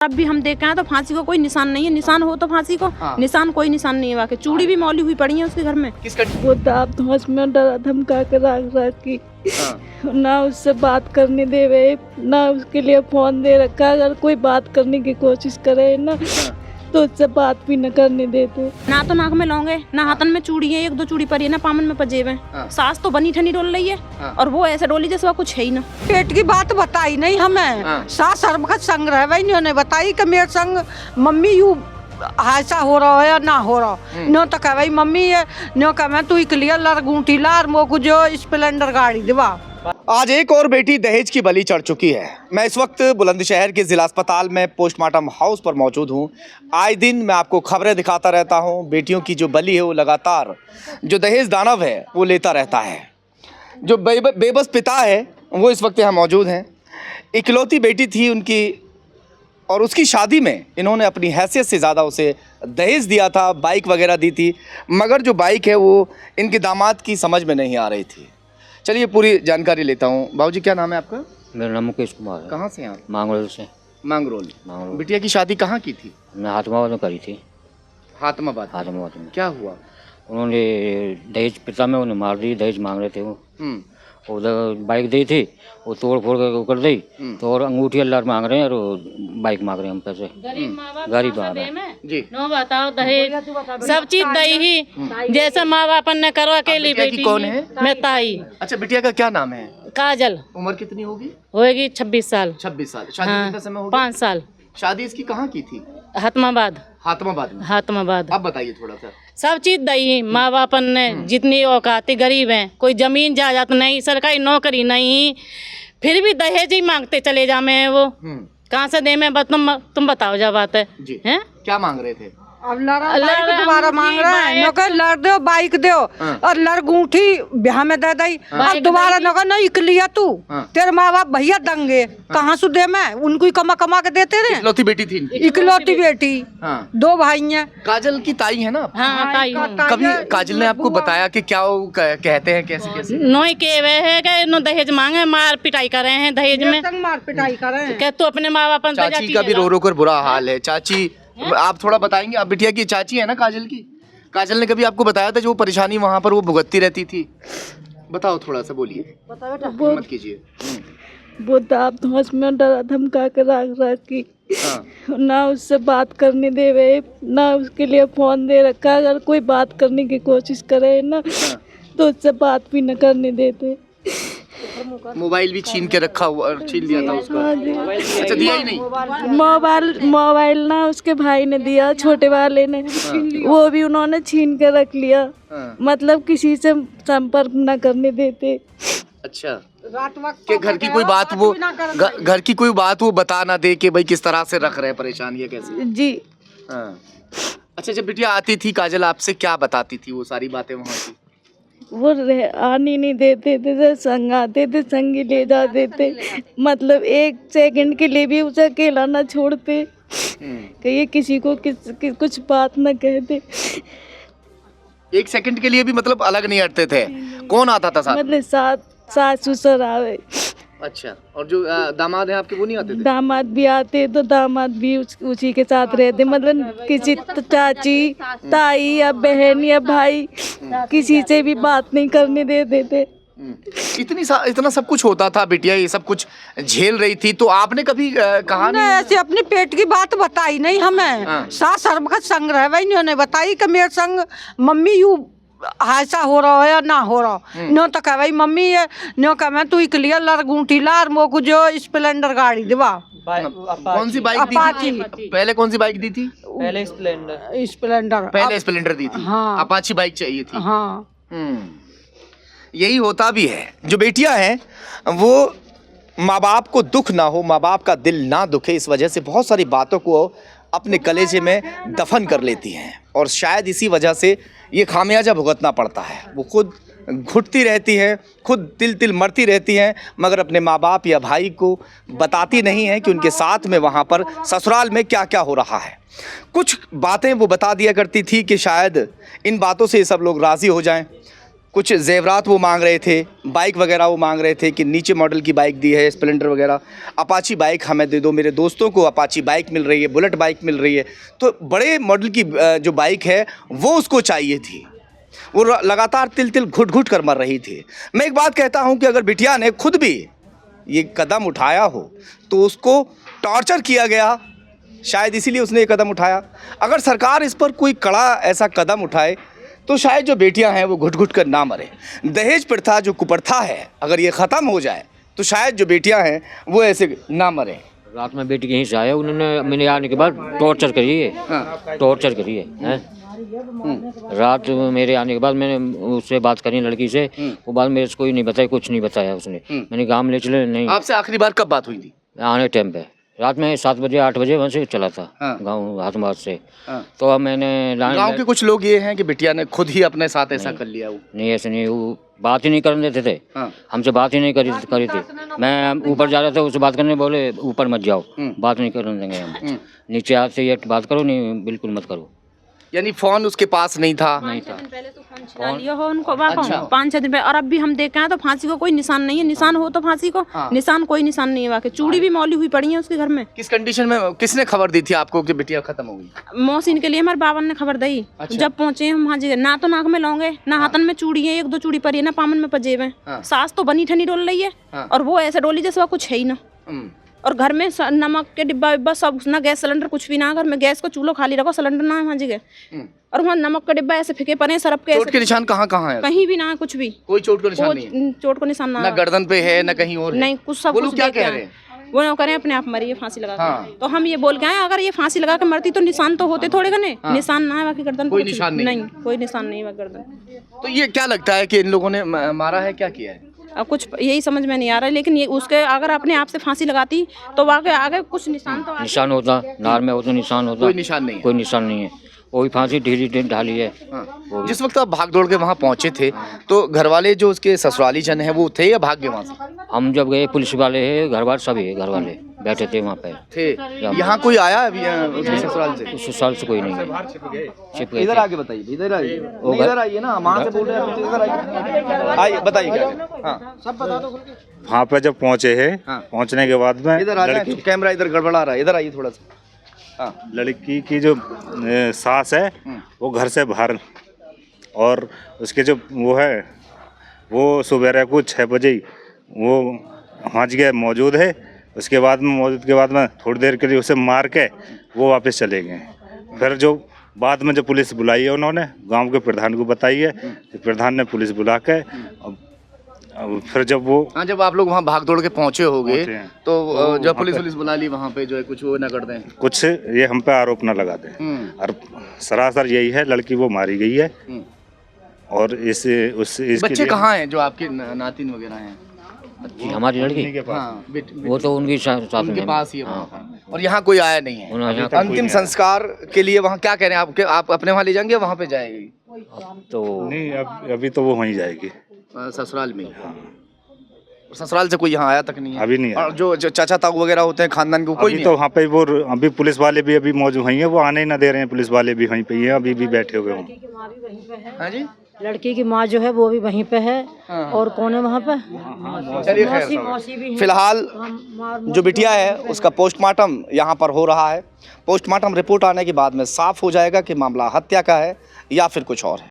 अब भी हम देख के आए तो फांसी को कोई निशान नहीं है। निशान हो तो फांसी को, निशान कोई निशान नहीं है। वाकई चूड़ी भी मौली हुई पड़ी है उसके घर में। किसका? वो दाब धौस में डरा धमका कर रख की ना उससे बात करने दे रहे, ना उसके लिए फोन दे रखा। अगर कोई बात करने की कोशिश करे ना तो उससे बात भी न करने देते। ना तो नाक में लौंगे, ना हाथन में चूड़ी है, एक दो चूड़ी पड़ी है, ना पामन में पजेब है। सास तो बनी ठनी डोल रही है और वो ऐसे डोली जैसे कुछ है ही ना। पेट की बात बताई नहीं हमें। सास सर्वगत संग रह वही नहीं बताई कि मेरे संग मम्मी यू ऐसा हो रहा है या ना हो रहा। नो तो कह भाई मम्मी है, नो कह तू क्लियर लर गुंठी लार मोको जो स्प्लेंडर गाड़ी दिवा। आज एक और बेटी दहेज की बलि चढ़ चुकी है। मैं इस वक्त बुलंदशहर के जिला अस्पताल में पोस्टमार्टम हाउस पर मौजूद हूं। आए दिन मैं आपको खबरें दिखाता रहता हूं। बेटियों की जो बलि है वो लगातार जो दहेज दानव है वो लेता रहता है। जो बेबस पिता है वो इस वक्त यहाँ मौजूद हैं। इकलौती बेटी थी उनकी और उसकी शादी में इन्होंने अपनी हैसियत से ज़्यादा उसे दहेज दिया था, बाइक वगैरह दी थी। मगर जो बाइक है वो इनके दामाद की समझ में नहीं आ रही थी। चलिए पूरी जानकारी लेता हूँ। बाबूजी क्या नाम है आपका? मेरा नाम मुकेश कुमार है। कहाँ से हैं आप? मांगरोल से। मांगरोल। बिटिया की शादी कहाँ की थी? मैं हाथमाबाद में करी थी। हातमाबाद। हाथमाबाद में क्या हुआ? उन्होंने दहेज पिता में उन्हें मार दी। दहेज मांग रहे थे वो। उधर बाइक दी थी, वो तोड़ फोड़ कर कर दी तो और अंगूठी अल्लाह मांग रहे हैं और बाइक मांग रहे हैं हम पैसे। गरीब बात है जी। नो बताओ दहेज सब चीज दही ही जैसा माँ बाप ने करो अकेली बेटी। कौन है? मैं ताई। अच्छा बिटिया का क्या नाम है? काजल। उम्र कितनी होगी? होएगी 26 साल। 26 साल। शादी कितना समय हो गया? 5 साल। शादी इसकी कहाँ की थी? हातमाबाद। हातमाबाद में। हातमाबाद। अब बताइए थोड़ा सा। सब चीज दही माँ बाप ने जितनी औकाती गरीब हैं, कोई जमीन जायदाद नहीं, सरकारी नौकरी नहीं, फिर भी दहेज ही मांगते चले जा में वो। कहाँ से दे में तुम बताओ जब बात है जी। हैं? क्या मांग रहे थे? अब लड़ दोबारा मांग रहा है। नो कह लड़ दो बाइक दो और लड़ गुंठी ब्याह में दे दी। अब दोबारा नो कह नहीं इकलिया तू तेरे माँ बाप भैया दंगे कहाँ से दे मैं उनको ही कमा कमा के देते रहे। इकलौती बेटी थी इनकी? इकलौती बेटी। दो भाई हैं। काजल की ताई है ना? हाँ ताई हूँ। कभी काजल ने आपको बताया कि क्या वो कहते हैं कैसे कैसे? नोई के वे है कि नो दहेज मांगे, मार पिटाई कर रहे हैं दहेज में। मार पिटाई कर रहे हैं। क्या तू अपने माँ बाप चाची का भी रो रो कर बुरा हाल है। चाची आप थोड़ा बताएंगे? आप बिटिया की चाची है ना काजल की? काजल ने कभी आपको बताया था जो परेशानी वहाँ पर वो भुगतती रहती थी? बताओ थोड़ा सा, बोलिए, मत कीजिए। वो दाब धौस में डरा धमका कर रख की ना उससे बात करने दे रहे, ना उसके लिए फोन दे रखा। अगर कोई बात करने की कोशिश करे ना तो उससे बात भी न करने देते। मोबाइल भी छीन के रखा हुआ, छीन लिया था उसका। अच्छा दिया ही नहीं? मोबाइल ना उसके भाई ने दिया, छोटे वाले ने। वो भी उन्होंने छीन के रख लिया। मतलब किसी से संपर्क न करने देते। अच्छा कि घर की कोई बात वो घर की कोई बात वो बता ना दे कि भाई किस तरह से रख रहे हैं परेशान या कैसे? जी। अच्छा जब बिटिया आती थी काजल आपसे क्या बताती थी वो सारी बातें वहाँ की? वो आने नहीं देते थे, संग आते थे, संग ही ले जाते थे। मतलब एक सेकंड के लिए भी उसे अकेला ना छोड़ते कि ये किसी को कुछ बात ना कहते। एक सेकंड के लिए भी मतलब अलग नहीं हटते थे? कौन आता था साथ? मतलब सास ससुर आवे। अच्छा और जो दामाद है आपके वो नहीं आते थे? दामाद भी आते तो दामाद भी उसी के साथ रहते। मतलब किसी चाची ताई या बहन या भाई किसी से भी बात नहीं करने देते थे। इतना सब कुछ होता था, बिटिया ये सब कुछ झेल रही थी, तो आपने कभी कहा नहीं? ऐसे अपने पेट की बात बताई नहीं हमें। सास सर्वगत संग रह वही नहीं बताई कि मेरे संग मम्मी यू ऐसा हो रहा है या ना हो रहा। नो तो कह भाई मम्मी है, नो कह तू क्लियर लर गुंठी लार मोको जो स्प्लेंडर गाड़ी दिवा। कौन सी बाइक दी थी? पहले कौन सी बाइक दी थी? पहले स्प्लेंडर। पहले स्प्लेंडर दी थी। हाँ। अपाची बाइक चाहिए थी। हाँ। यही होता भी है। जो बेटियां हैं वो माँ बाप को दुख ना हो, माँ बाप का दिल ना दुखे, इस वजह से बहुत सारी बातों को अपने कलेजे में दफन कर लेती हैं और शायद इसी वजह से ये खामियाजा भुगतना पड़ता है। वो खुद घुटती रहती हैं, खुद तिल मरती रहती हैं, मगर अपने माँ बाप या भाई को बताती नहीं हैं कि उनके साथ में वहाँ पर ससुराल में क्या क्या हो रहा है। कुछ बातें वो बता दिया करती थी कि शायद इन बातों से सब लोग राज़ी हो जाएं। कुछ जेवरात वो मांग रहे थे, बाइक वगैरह वो मांग रहे थे कि नीचे मॉडल की बाइक दी है, स्प्लेंडर वगैरह, अपाची बाइक हमें दे दो, मेरे दोस्तों को अपाची बाइक मिल रही है, बुलेट बाइक मिल रही है, तो बड़े मॉडल की जो बाइक है वो उसको चाहिए थी। वो लगातार तिल तिल घुट घुट कर मर रही थी। मैं एक बात कहता हूँ कि अगर बिटिया ने खुद भी ये कदम उठाया हो तो उसको टॉर्चर किया गया, शायद इसीलिए उसने ये कदम उठाया। अगर सरकार इस पर कोई कड़ा ऐसा कदम उठाए तो शायद जो बेटियां हैं वो घुट घुट कर ना मरे। दहेज प्रथा जो कुप्रथा है, अगर ये ख़त्म हो जाए तो शायद जो बेटियां हैं वो ऐसे ना मरे। रात में बेटी कहीं से आया, उन्होंने मेरे आने के बाद टॉर्चर करी है, टॉर्चर करी है। रात मेरे आने के बाद मैंने उससे बात करी लड़की से, वो बात मेरे से कोई नहीं बताई, कुछ नहीं बताया उसने। मैंने कहा हम ले चले, नहीं। आपसे आखिरी बार कब बात हुई थी? आने टाइम पे रात में 7 बजे 8 बजे वहाँ से चला था गाँव हाथमार से। तो अब मैंने गांव के कुछ लोग ये हैं कि बिटिया ने खुद ही अपने साथ ऐसा कर लिया। वो नहीं, ऐसे नहीं, वो बात ही नहीं करने देते थे, हमसे बात ही नहीं करी थी। मैं ऊपर जा रहा था, उससे बात करने, बोले ऊपर मत जाओ, बात नहीं करने देंगे हम, नीचे आते ये बात करो, नहीं बिल्कुल मत करो। यानी फोन उसके पास नहीं था? नहीं था। पहले तो फोन छीना लिया हो उनको, 5-6 दिन पहले। और अब भी हम देख के आए तो फांसी को कोई निशान नहीं है। निशान हो तो फांसी को, निशान कोई निशान नहीं है। वाकई चूड़ी भी मौली हुई पड़ी है उसके घर में। किस कंडीशन में, किसने खबर दी थी आपको कि बिटिया खत्म हो गई? मौसीन के लिए हमारे बाबा ने खबर दी। जब पहुंचे हम वहाँ जी, ना तो नाक में लौंगे, ना हाथन में चूड़ी है, 1-2 चूड़ी पड़ी है, ना पामन में पजेब है। सास तो बनी ठनी डोल रही है और वो ऐसे डोली जैसे कुछ है ही ना। और घर में नमक के डिब्बा विब्बा सब, ना गैस सिलेंडर कुछ भी ना। घर में गैस को चूल्हा खाली रखो, सिलेंडर ना है वहाँ जगह। और वहाँ नमक का डिब्बा ऐसे फेंके पड़े, सरफ के। चोट के निशान कहाँ कहाँ है? कहीं भी ना, कुछ भी कोई चोट का निशान नहीं है? चोट को निशान ना, ना गर्दन पे है ना कहीं और है? नहीं, कुछ सब वो लोग कुछ क्या देख के कह आए। रहे हैं? वो ना करें अपने आप मरी है फांसी लगा के। तो हम ये बोल के आए, अगर ये फांसी लगा के मरती तो निशान तो होते थोड़े घने। निशान ना है बाकी गर्दन, कोई निशान नहीं? कोई निशान नहीं है गर्दन। तो ये क्या लगता है कि इन लोगों ने मारा है, क्या किया है? अब कुछ यही समझ में नहीं आ रहा है। लेकिन ये उसके अगर अपने आप से फांसी लगाती तो वाकई आगे कुछ निशान तो निशान होता, नार में होता निशान होता। कोई निशान नहीं है? कोई निशान नहीं है, वही फांसी ढीली ढाली है। जिस वक्त आप भाग दौड़ के वहाँ पहुँचे थे तो घर वाले जो उसके ससुराली जन है वो थे या भाग गए वहाँ से? हम जब गए, पुलिस वाले है, घर वाले सभी है, घर वाले बैठे थे वहाँ पे। थे? यहाँ कोई आया अभी उसके ससुराल से? उस साल से कोई नहीं है, छिप गए इधर थे। आगे बताइए, इधर आइए, इधर आइए ना, वहाँ से बोल रहे हैं, इधर आइए, आइए बताइए क्या है? हाँ सब बता दो। वहाँ पे जब पहुँचे हैं, पहुँचने के बाद में इधर आ जाए, कैमरा इधर गड़बड़ा रहा है, इधर आइए थोड़ा सा। हाँ, लड़की की जो सास है वो घर से बाहर, और उसके जो वो है वो सुबह को 6 बजे वो वहाँ जगह मौजूद है। उसके बाद में मौजूद के बाद में थोड़ी देर के लिए उसे मार के वो वापस चले गए। फिर जो बाद में जो पुलिस बुलाई है उन्होंने गांव के प्रधान को बताई है, तो प्रधान ने पुलिस बुला के अब फिर जब वो हाँ, जब आप लोग वहाँ भाग दौड़ के पहुँचे होगे तो जब पुलिस बुला ली वहाँ पे जो है कुछ वो ना कर दें, कुछ ये हम पे आरोप न लगा दें। और सरासर यही है, लड़की वो मारी गई है। और इसके बच्चे कहाँ हैं जो आपके नातिन वगैरह हैं? जी, हमारी लड़की हाँ, वो तो उनकी उनके पास ही है वहाँ पर। और यहाँ कोई आया नहीं है? अंतिम संस्कार के लिए वहाँ क्या कह रहे हैं आप अपने वहाँ ले जाएंगे, वहाँ पे जाएगी? तो नहीं, अभी तो वो वहीं जाएगी, ससुराल में। ससुराल से कोई यहाँ आया तक नहीं है अभी नहीं। और जो चाचा ताऊ वगैरह होते हैं खानदान के, कोई अभी तो वहाँ पे वो अभी पुलिस वाले भी अभी मौजूद हैं, वो आने ही ना दे रहे हैं। पुलिस वाले भी वहीं पे ही हैं, अभी भी बैठे हुए हैं। हाँ जी, लड़की की माँ जो है वो भी वहीं पे है। और कौन है वहाँ पे? चलिए खैर, फिलहाल जो बिटिया है उसका पोस्टमार्टम यहाँ पर हो रहा है। पोस्टमार्टम रिपोर्ट आने के बाद में साफ हो जाएगा कि मामला हत्या का है या फिर कुछ और है।